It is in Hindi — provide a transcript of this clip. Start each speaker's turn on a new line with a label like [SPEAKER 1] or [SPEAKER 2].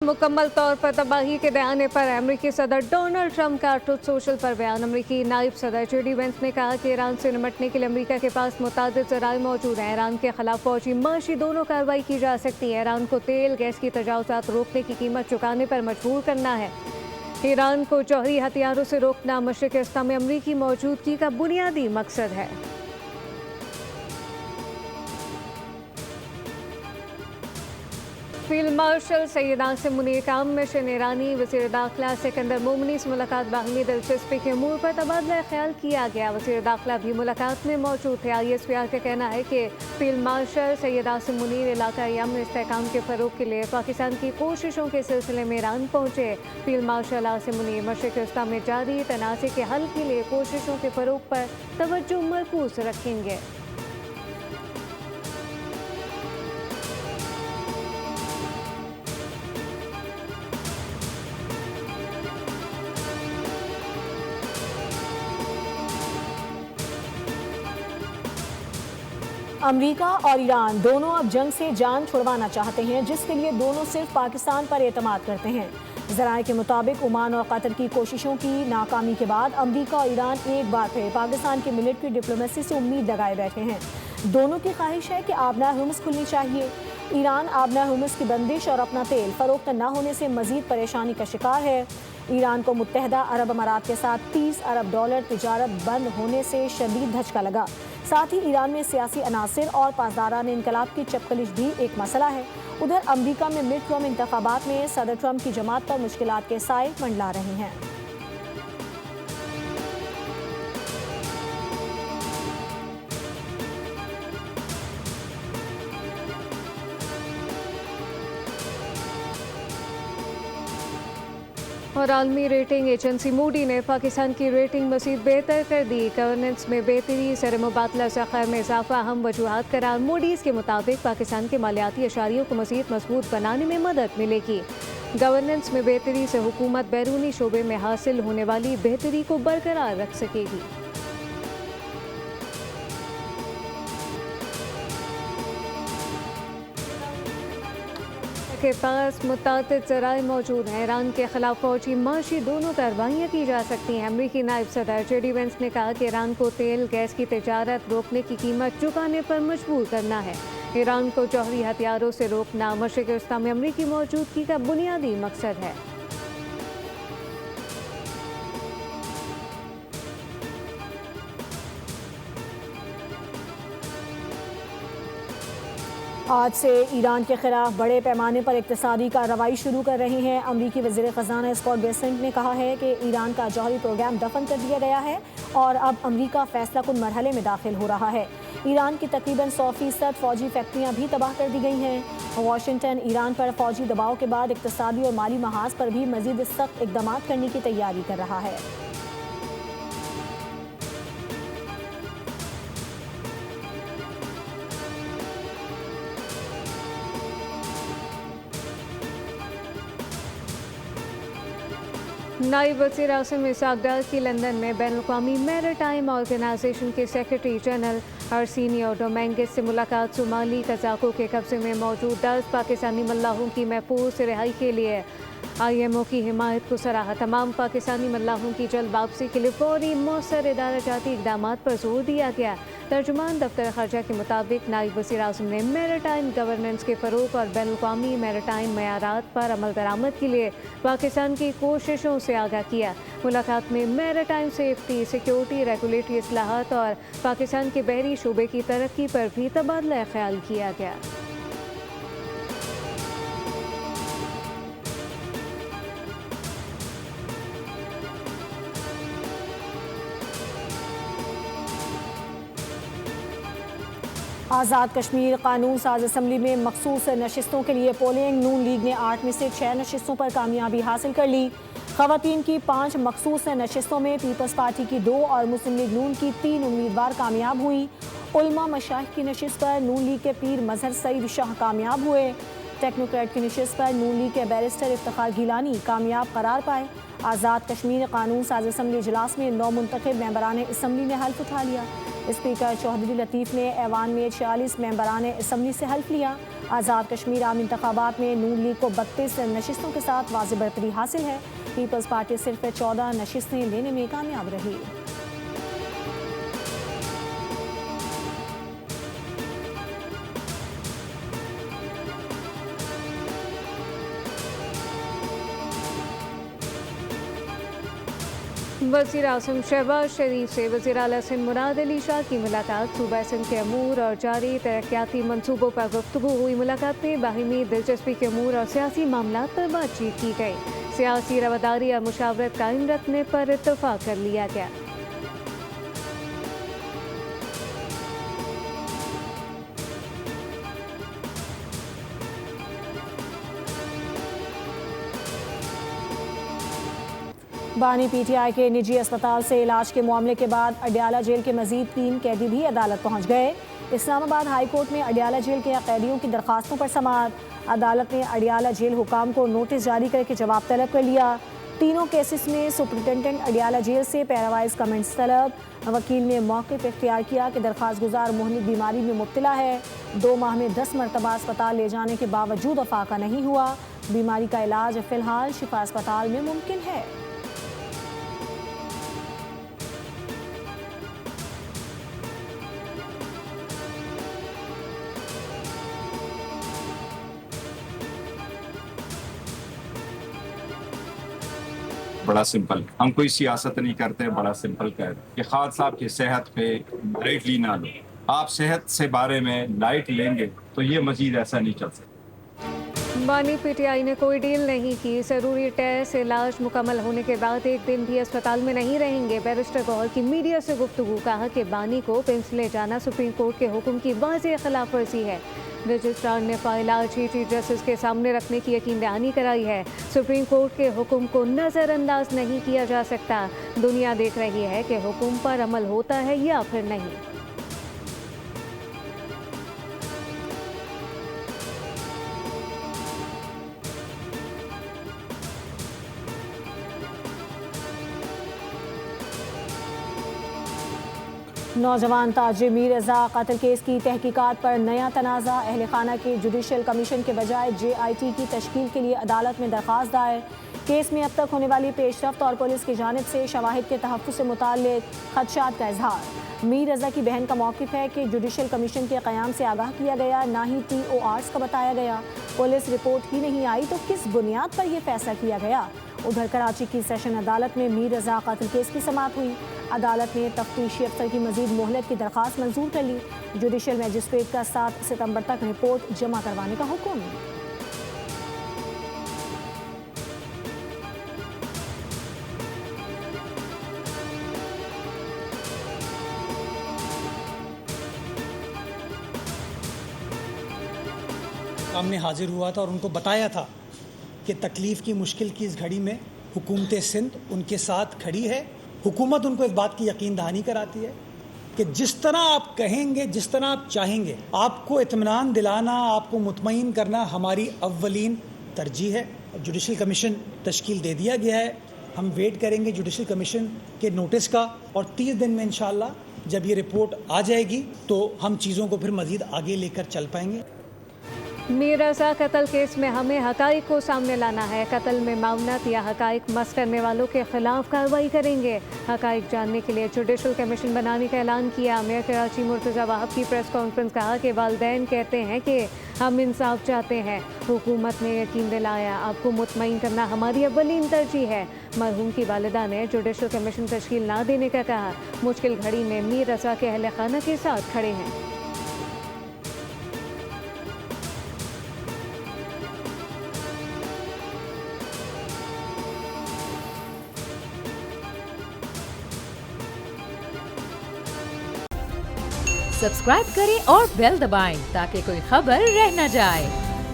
[SPEAKER 1] मुकम्मल तौर पर तबाही के बयान पर अमरीकी सदर डोनाल्ड ट्रंप का ट्रुथ सोशल पर बयान। अमरीकी नायब सदर जेडी वेंस ने कहा कि ईरान से निपटने के लिए अमरीका के पास मुतादिद ज़राए मौजूद हैं। ईरान के खिलाफ फौजी माशी दोनों कार्रवाई की जा सकती है। ईरान को तेल गैस की तजावुज़ात रोकने की कीमत चुकाने पर मजबूर करना है। ईरान को जौहरी हथियारों से रोकना मशरिक़ वस्ता में अमरीकी मौजूदगी का बुनियादी मकसद है। फील्ड मार्शल सैयद आसिम मुनीर, आम मिशन ईरानी वज़ीर दाखिला सिकंदर मोमनी से मुलाकात बाहमी दिलचस्पी के अमूर पर तबादला ख्याल किया गया। वज़ीर दाखिला भी मुलाकात में मौजूद थे। ISPR का कहना है कि फील्ड मार्शल सैयद आसिम मुनीर इलाकाई अमन इस्तेहकाम के फ़रोग के लिए पाकिस्तान की कोशिशों के सिलसिले में ईरान पहुँचे। फील्ड मार्शल आसिम मुनीर मशरिक़ वस्ता में जारी तनाज़े के हल के लिए कोशिशों के फ़रोग पर तवज्जो मरकूज़ रखेंगे।
[SPEAKER 2] अमेरिका और ईरान दोनों अब जंग से जान छुड़वाना चाहते हैं, जिसके लिए दोनों सिर्फ पाकिस्तान पर एतमाद करते हैं। ज़राए के मुताबिक ओमान और कतर की कोशिशों की नाकामी के बाद अमेरिका और ईरान एक बार फिर पाकिस्तान की मिलिट्री डिप्लोमेसी से उम्मीद लगाए बैठे हैं। दोनों की ख्वाहिश है कि आबना हुर्मुज़ खुलनी चाहिए। ईरान आबना हुर्मुज़ की बंदिश और अपना तेल फरोख्त न होने से मजीद परेशानी का शिकार है। ईरान को मुत्तहदा अरब अमारात के साथ $30 अरब तिजारत बंद होने से शदीद धचका लगा। साथ ही ईरान में सियासी अनासिर और पासदारान इनकलाब की चपकलिश भी एक मसला है। उधर अमरीका में मिड टर्म इंतखाबात में सदर ट्रंप की जमात पर मुश्किलात के साए मंडला रहे हैं।
[SPEAKER 1] और आलमी रेटिंग एजेंसी मूडी ने पाकिस्तान की रेटिंग मज़ीद बेहतर कर दी। गवर्नेंस में बेहतरी, सर मुबादला ज़ख़ायर में इजाफा अहम वजूहात करार। मूडीज़ के मुताबिक पाकिस्तान के मालियाती अशारियों को मज़ीद मजबूत बनाने में मदद मिलेगी। गवर्नेंस में बेहतरी से हुकूमत बैरूनी शोबे में हासिल होने वाली बेहतरी को बरकरार रख सकेगी। के पास मुतादिद ज़राए मौजूद हैं। ईरान के खिलाफ फौजी माशी दोनों कार्रवाइयाँ की जा सकती हैं। अमरीकी नायब सदर जेडी वेंस ने कहा कि ईरान को तेल गैस की तजारत रोकने की कीमत चुकाने पर मजबूर करना है। ईरान को जौहरी हथियारों से रोकना मशरिक़ वस्ता में अमरीकी मौजूदगी का बुनियादी मकसद है।
[SPEAKER 2] आज से ईरान के खिलाफ बड़े पैमाने पर इक़्तिसादी कार्रवाई शुरू कर रही हैं। अमरीकी वज़ीर ख़ज़ाना स्कॉट बेसेंट ने कहा है कि ईरान का जौहरी प्रोग्राम दफन कर दिया गया है और अब अमरीका फैसला कुन मरहले में दाखिल हो रहा है। ईरान की तकरीबन 100% फौजी फैक्ट्रियाँ भी तबाह कर दी गई हैं। वाशिंगटन ईरान पर फौजी दबाव के बाद इक़्तिसादी और माली महाज पर भी मज़ीद सख्त इक़दाम करने की तैयारी कर रहा है।
[SPEAKER 1] नायब वज़ीर आसिम इसहाक़ डार की लंदन में बैनुल-अक़वामी मैरीटाइम ऑर्गेनाइजेशन के सेक्रेटरी जनरल आर्सेनियो डोमिंगेज़ से मुलाकात। सोमाली कज़ाकों के कब्जे में मौजूद 10 पाकिस्तानी मल्लाहों की महफूज रिहाई के लिए IMO की हिमायत को सराहा। तमाम पाकिस्तानी मल्लाहों की जल्द वापसी के लिए फौरी मौसर इदारा जाती इक़दाम पर जोर दिया गया। तर्जुमान दफ्तर ख़ारजा के मुताबिक नायब वज़ीर आज़म ने मैरीटाइम गवर्नेंस के फ़रोग़ और बैनुल-अक़वामी मैरीटाइम मयारात पर अमल दरामद के लिए पाकिस्तान की कोशिशों से आगाह किया। मुलाकात में मैरीटाइम सेफ्टी, सिक्योरिटी, रेगुलेटरी इस्लाहात और पाकिस्तान के बहरी शोबे की तरक्की पर भी तबादला ख्याल किया गया।
[SPEAKER 2] आज़ाद कश्मीर कानून साज असम्बली में मखसूस नशिस्तों के लिए पोलिंग। नून लीग ने 8 में से 6 नशिस्तों पर कामयाबी हासिल कर ली। ख़वातीन की 5 मखसूस नशिस्तों में पीपल्स पार्टी की 2 और मुस्लिम लीग नून की 3 उम्मीदवार कामयाब हुई। उलमा मशाइख की नशिस्त पर नून लीग के पीर मजहर सईद शाह कामयाब हुए। टेक्नोक्रेट की नशिस्त पर नून लीग के बैरिस्टर इफ्तिखार गिलानी कामयाब करार पाए। आज़ाद कश्मीर कानून साज असम्बली इजलास में 9 मुंतखब मेंबरान असम्बली ने हल्फ उठा लिया। स्पीकर चौधरी लतीफ़ ने ऐवान में 46 मेंबरान असम्बली से हल्फ लिया। आज़ाद कश्मीर आम इंतखाबात में नून लीग को 32 नशिस्तों के साथ वाज़ेह बढ़तरी हासिल है। पीपल्स पार्टी सिर्फ 14 नशिस्तें लेने में कामयाब रही।
[SPEAKER 1] वज़ीर आज़म शहबाज शरीफ से वज़ीर आला सिंध मुराद अली शाह की मुलाकात। सूबा सिंध के अमूर और जारी तरक्याती मनसूबों पर गुफ्तगू हुई। मुलाकात में बाहिमी दिलचस्पी के अमूर और सियासी मामलात पर बातचीत की गई। सियासी रवादारी और मुशावरत कायम रखने पर इत्तफाक कर लिया गया।
[SPEAKER 2] बानी पीटीआई के निजी अस्पताल से इलाज के मामले के बाद अडयाला जेल के मजीद 3 कैदी भी अदालत पहुंच गए। इस्लामाबाद हाई कोर्ट में अडयाला जेल के कैदियों की दरखास्तों पर समाअत। अदालत ने अडयाला जेल हुकाम को नोटिस जारी करके जवाब तलब कर लिया। तीनों केसेस में सुपरिटेंडेंट अडयाला जेल से पैरावाइज कमेंट्स तलब। वकील ने मौक़िफ़ इख्तियार किया कि दरखास्त गुजार मुहलिक बीमारी में मुब्तला है। 2 माह में 10 मरतबा अस्पताल ले जाने के बावजूद अफाका नहीं हुआ। बीमारी का इलाज फ़िलहाल शिफा अस्पताल में मुमकिन है।
[SPEAKER 3] बड़ा सिंपल, हम कोई सियासत नहीं करते, बड़ा सिंपल कह रहे कि खान साहब की सेहत पे लाइटली ना लो। आप सेहत से बारे में लाइट लेंगे तो ये मजीद ऐसा नहीं चल सकता।
[SPEAKER 1] बानी पीटीआई ने कोई डील नहीं की। ज़रूरी टेस्ट इलाज मुकम्मल होने के बाद एक दिन भी अस्पताल में नहीं रहेंगे। बैरिस्टर गौहर की मीडिया से गुफ्तगू। कहा कि बानी को पिंस ले जाना सुप्रीम कोर्ट के हुक्म की वाज़ेह खिलाफ वर्जी है। रजिस्ट्रार ने फाइल आज ही चीफ जस्टिस के सामने रखने की यकीन दहानी कराई है। सुप्रीम कोर्ट के हुक्म को नज़रअंदाज नहीं किया जा सकता। दुनिया देख रही है कि हुक्म पर अमल होता है या फिर नहीं।
[SPEAKER 2] नौजवान ताजिर मीर रज़ा कत्ल केस की तहकीकात पर नया तनाज़ा। अहल खाना के जुडिशल कमीशन के बजाय JIT की तश्कील के लिए अदालत में दरख्वास्त दायर। केस में अब तक होने वाली पेशरफ्त और पुलिस की जानिब से शवाहिद के तहफ़्फ़ुज़ से मुताल्लिक़ खदशात का इजहार। मीर रज़ा की बहन का मौक़िफ़ है कि जुडिशल कमीशन के क़याम से आगाह किया गया, ना ही TORs का बताया गया। पुलिस रिपोर्ट ही नहीं आई तो किस बुनियाद पर यह फैसला किया गया। उधर कराची की सेशन अदालत में मीर रज़ा कत्ल केस की समाअत हुई। अदालत ने तफ्तीशी अफसर की मजीद मोहलत की दरख्वास्त मंजूर कर ली। जुडिशल मजिस्ट्रेट का 7 सितंबर तक रिपोर्ट जमा करवाने का हुक्म।
[SPEAKER 4] सामने हाजिर हुआ था और उनको बताया था कि तकलीफ़ की मुश्किल की इस घड़ी में हुकूमत सिंध उनके साथ खड़ी है। हुकूमत उनको इस बात की यकीन दहानी कराती है कि जिस तरह आप कहेंगे, जिस तरह आप चाहेंगे, आपको इत्मीनान दिलाना, आपको मुतमईन करना हमारी अव्वलीन तरजीह है। जुडिशल कमीशन तश्कील दे दिया गया है। हम वेट करेंगे जुडिशल कमीशन के नोटिस का और 30 दिन में इंशाअल्लाह जब ये रिपोर्ट आ जाएगी तो हम चीज़ों को फिर मज़ीद आगे लेकर चल पाएंगे।
[SPEAKER 1] मीर रज़ा कत्ल केस में हमें हक़ाइक़ को सामने लाना है। कत्ल में मामलात या हक़ाइक़ मस करने वालों के खिलाफ कार्रवाई करेंगे। हक़ाइक़ जानने के लिए जुडिशल कमीशन बनाने का ऐलान किया। मेयर कराची मुर्तज़ा वाहब की प्रेस कॉन्फ्रेंस। कहा कि वालिदैन कहते हैं कि हम इंसाफ चाहते हैं। हुकूमत ने यकीन दिलाया, आपको मुतमईन करना हमारी अव्वलीन तरजीह है। मरहूम की वालिदा ने जुडिशल कमीशन तश्कील ना देने का कहा। मुश्किल घड़ी में मीर रज़ा के अहल खाना के साथ खड़े हैं।
[SPEAKER 5] सब्सक्राइब करें और बेल दबाएं ताकि कोई खबर रह न जाए।